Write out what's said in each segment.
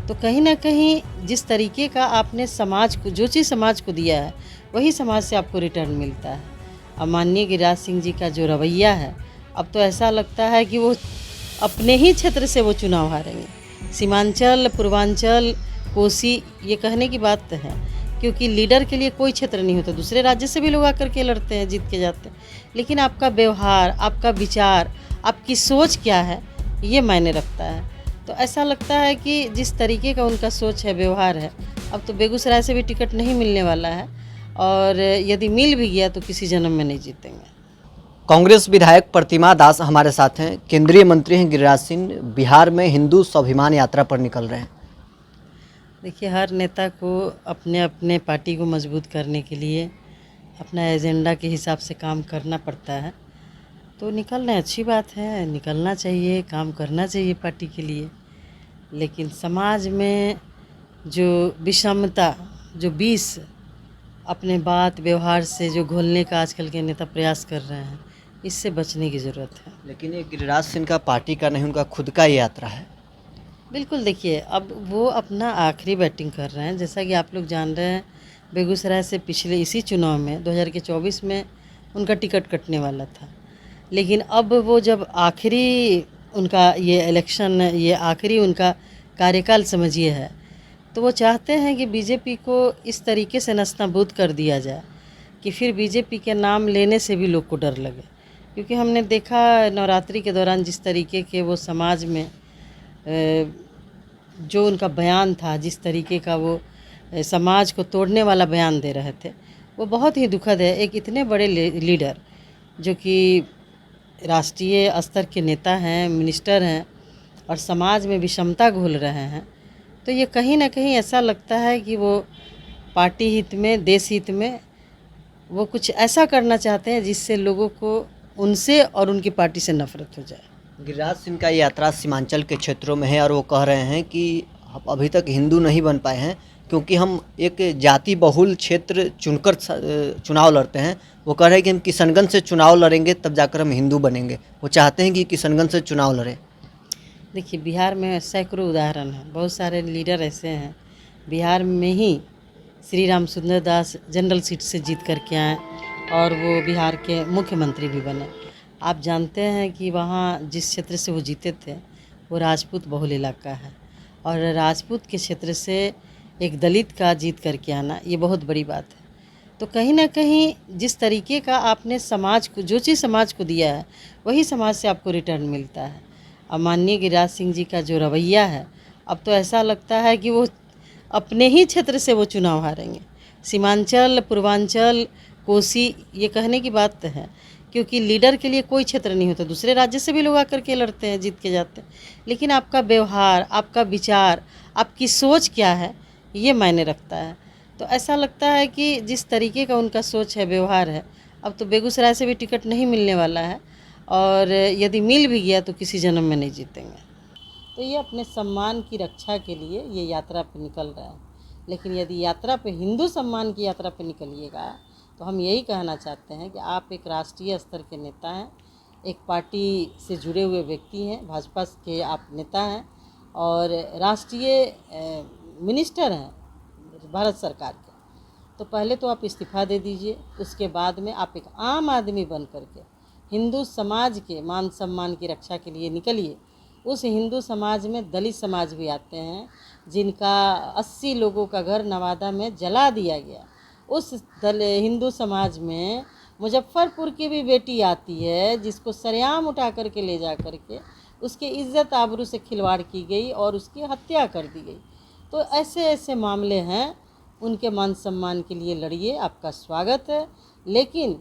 तो कहीं न कहीं जिस तरीके का आपने समाज को जो चीज़ समाज को दिया है, वही समाज से आपको रिटर्न मिलता है। अब माननीय गिरिराज सिंह जी का जो रवैया है, अब तो ऐसा लगता है कि वो अपने ही क्षेत्र से वो चुनाव हारेंगे। सीमांचल, पूर्वांचल, कोसी ये कहने की बात तो है, क्योंकि लीडर के लिए कोई क्षेत्र नहीं होता। दूसरे राज्य से भी लोग आकर के लड़ते हैं, जीत के जाते हैं। लेकिन आपका व्यवहार, आपका विचार, आपकी सोच क्या है, ये मायने रखता है। तो ऐसा लगता है कि जिस तरीके का उनका सोच है, व्यवहार है, अब तो बेगूसराय से भी टिकट नहीं मिलने वाला है और यदि मिल भी गया तो किसी जन्म में नहीं जीतेंगे। कांग्रेस विधायक प्रतिमा दास हमारे साथ हैं। केंद्रीय मंत्री हैं गिरिराज सिंह, बिहार में हिंदू स्वाभिमान यात्रा पर निकल रहे हैं। देखिए, हर नेता को अपने अपने पार्टी को मजबूत करने के लिए अपना एजेंडा के हिसाब से काम करना पड़ता है। तो निकलना अच्छी बात है, निकलना चाहिए, काम करना चाहिए पार्टी के लिए। लेकिन समाज में जो विषमता, जो विष अपने बात व्यवहार से जो घोलने का आजकल के नेता प्रयास कर रहे हैं, इससे बचने की ज़रूरत है। लेकिन ये गिरिराज सिंह का पार्टी का नहीं, उनका खुद का यात्रा है। बिल्कुल, देखिए, अब वो अपना आखिरी बैटिंग कर रहे हैं। जैसा कि आप लोग जान रहे हैं, बेगूसराय से पिछले इसी चुनाव में 2024 में उनका टिकट कटने वाला था। लेकिन अब वो जब आखिरी उनका ये इलेक्शन, ये आखिरी उनका कार्यकाल समझिए है, तो वो चाहते हैं कि बीजेपी को इस तरीके से नस्तानाबूद कर दिया जाए कि फिर बीजेपी के नाम लेने से भी लोग को डर लगे। क्योंकि हमने देखा नवरात्रि के दौरान जिस तरीके के वो समाज में जो उनका बयान था, जिस तरीके का वो समाज को तोड़ने वाला बयान दे रहे थे, वो बहुत ही दुखद है। एक इतने बड़े लीडर जो कि राष्ट्रीय स्तर के नेता हैं, मिनिस्टर हैं और समाज में विषमता घोल रहे हैं, तो ये कहीं ना कहीं ऐसा लगता है कि वो पार्टी हित में, देश हित में वो कुछ ऐसा करना चाहते हैं जिससे लोगों को उनसे और उनकी पार्टी से नफरत हो जाए। गिरिराज सिंह का यात्रा सीमांचल के क्षेत्रों में है और वो कह रहे हैं कि हम अभी तक हिंदू नहीं बन पाए हैं क्योंकि हम एक जाति बहुल क्षेत्र चुनकर चुनाव लड़ते हैं। वो कह रहे हैं कि हम किशनगंज से चुनाव लड़ेंगे तब जाकर हम हिंदू बनेंगे। वो चाहते हैं कि किशनगंज से चुनाव लड़ें। देखिए, बिहार में सैकड़ों उदाहरण हैं, बहुत सारे लीडर ऐसे हैं। बिहार में ही श्री राम सुंदर दास जनरल सीट से जीत करके आए और वो बिहार के मुख्यमंत्री भी बने। आप जानते हैं कि वहाँ जिस क्षेत्र से वो जीते थे वो राजपूत बहुल इलाका है और राजपूत के क्षेत्र से एक दलित का जीत करके आना ये बहुत बड़ी बात है। तो कहीं ना कहीं जिस तरीके का आपने समाज को, जो चीज़ समाज को दिया है, वही समाज से आपको रिटर्न मिलता है। अब माननीय गिरिराज सिंह जी का जो रवैया है, अब तो ऐसा लगता है कि वो अपने ही क्षेत्र से वो चुनाव हारेंगे। सीमांचल, पूर्वांचल, कोसी ये कहने की बात तो है, क्योंकि लीडर के लिए कोई क्षेत्र नहीं होता। दूसरे राज्य से भी लोग आकर के लड़ते हैं, जीत के जाते हैं। लेकिन आपका व्यवहार, आपका विचार, आपकी सोच क्या है, ये मायने रखता है। तो ऐसा लगता है कि जिस तरीके का उनका सोच है, व्यवहार है, अब तो बेगूसराय से भी टिकट नहीं मिलने वाला है और यदि मिल भी गया तो किसी जन्म में नहीं जीतेंगे। तो ये अपने सम्मान की रक्षा के लिए ये यात्रा पर निकल रहा है। लेकिन यदि यात्रा पे, हिंदू सम्मान की यात्रा पे निकलिएगा, तो हम यही कहना चाहते हैं कि आप एक राष्ट्रीय स्तर के नेता हैं, एक पार्टी से जुड़े हुए व्यक्ति हैं, भाजपा के आप नेता हैं और राष्ट्रीय मिनिस्टर हैं भारत सरकार के। तो पहले तो आप इस्तीफ़ा दे दीजिए, उसके बाद में आप एक आम आदमी बन करके हिंदू समाज के मान सम्मान की रक्षा के लिए निकलिए। उस हिंदू समाज में दलित समाज भी आते हैं, जिनका 80 लोगों का घर नवादा में जला दिया गया। उस हिंदू समाज में मुजफ्फरपुर की भी बेटी आती है, जिसको सरेआम उठा करके ले जा करके उसके इज़्ज़त आबरू से खिलवाड़ की गई और उसकी हत्या कर दी गई। तो ऐसे ऐसे मामले हैं, उनके मान सम्मान के लिए लड़िए, आपका स्वागत है। लेकिन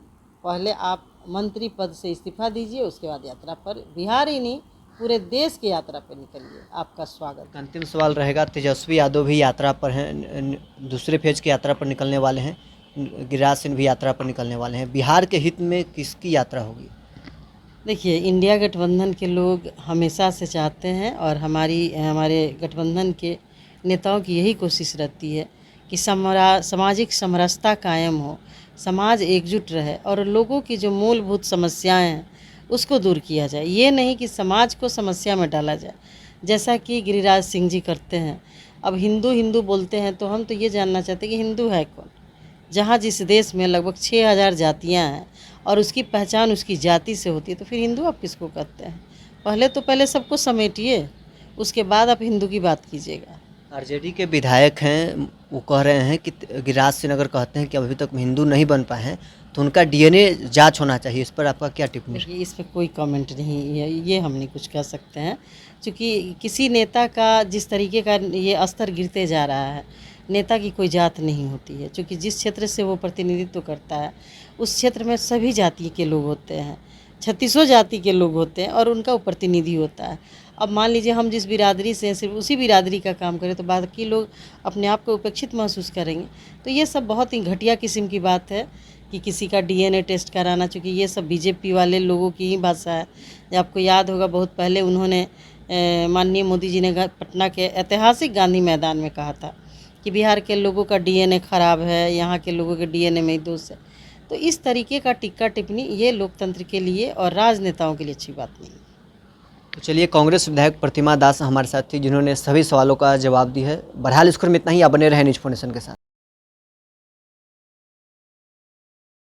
पहले आप मंत्री पद से इस्तीफ़ा दीजिए, उसके बाद यात्रा पर, बिहार ही नहीं पूरे देश की यात्रा पर निकलिए, आपका स्वागत। अंतिम सवाल रहेगा, तेजस्वी यादव भी यात्रा पर हैं, दूसरे फेज की यात्रा पर निकलने वाले हैं, गिरिराज सिंह भी यात्रा पर निकलने वाले हैं। बिहार के हित में किसकी यात्रा होगी? देखिए, इंडिया गठबंधन के लोग हमेशा से चाहते हैं और हमारे गठबंधन के नेताओं की यही कोशिश रहती है कि सामाजिक समरसता कायम हो, समाज एकजुट रहे और लोगों की जो मूलभूत समस्याएं हैं उसको दूर किया जाए। ये नहीं कि समाज को समस्या में डाला जाए, जैसा कि गिरिराज सिंह जी करते हैं। अब हिंदू हिंदू बोलते हैं तो हम तो ये जानना चाहते हैं कि हिंदू है कौन। जहाँ जिस देश में लगभग 6000 जातियाँ हैं और उसकी पहचान उसकी जाति से होती है, तो फिर हिंदू आप किसको कहते हैं? पहले सबको समेटिए, उसके बाद आप हिंदू की बात कीजिएगा। आरजेडी के विधायक हैं, वो कह रहे हैं कि गिरिराज सिंह कहते हैं कि अभी तक हिंदू नहीं बन पाए हैं, तो उनका डीएनए जांच होना चाहिए। इस पर आपका क्या टिप्पणी? देखिए, इस पे कोई कमेंट नहीं है, ये हम नहीं कुछ कह सकते हैं, क्योंकि किसी नेता का जिस तरीके का ये स्तर गिरते जा रहा है, नेता की कोई जात नहीं होती है, क्योंकि जिस क्षेत्र से वो प्रतिनिधित्व करता है उस क्षेत्र में सभी जाति के लोग होते हैं, 36 जाति के लोग होते हैं और उनका वो प्रतिनिधि होता है। अब मान लीजिए हम जिस बिरादरी से हैं, सिर्फ उसी बिरादरी का काम करें तो बाकी लोग अपने आप को उपेक्षित महसूस करेंगे। तो ये सब बहुत ही घटिया किस्म की बात है कि किसी का डीएनए टेस्ट कराना, चूँकि ये सब बीजेपी वाले लोगों की ही भाषा है। आपको याद होगा बहुत पहले उन्होंने माननीय मोदी जी ने पटना के ऐतिहासिक गांधी मैदान में कहा था कि बिहार के लोगों का डीएनए खराब है, यहाँ के लोगों के डीएनए में ही दोष है। तो इस तरीके का टिक्का टिप्पणी ये लोकतंत्र के लिए और राजनेताओं के लिए अच्छी बात नहीं है। तो चलिए, कांग्रेस विधायक प्रतिमा दास हमारे साथ थी, जिन्होंने सभी सवालों का जवाब दी है। बहरहाल इस खबर में इतना ही। आप बने रहे न्यूज़ फाउंडेशन के साथ।